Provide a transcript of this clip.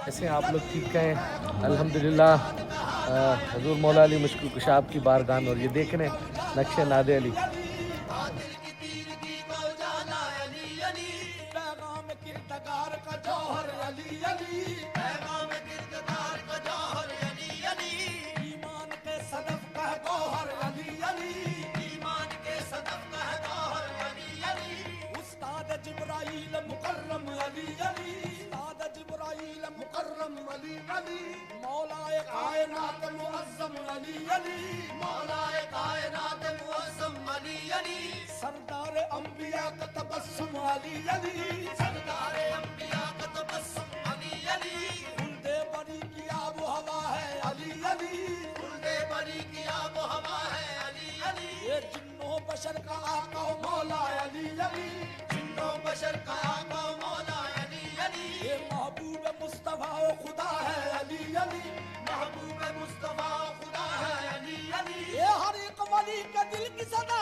ایسے آپ لوگ ٹھیک ہیں؟ الحمدللہ حضور مولا علی مشکل کشاب کی بارگاہ میں، اور یہ دیکھ رہے ہیں نقش ناد علی. مولا کائنات معظم علی علی، مولا کائنات معظم علی علی، سردار انبیاء کا تبسم علی علی، سردار انبیاء کا تبسم علی علی، خلد بری کی آب و ہوا ہے علی علی، خلد بری کی آب و ہوا ہے علی علی، یہ جنوں بشر کا آقا و مولا علی علی، جنوں بشر کا آقا و مولا علی علی، یہ محبوب مصطفیٰ و خدا ہے علی علی، محبوب مصطفیٰ خدا ہے علی علی، یہ ہر ایک ولی کا دل کی صدا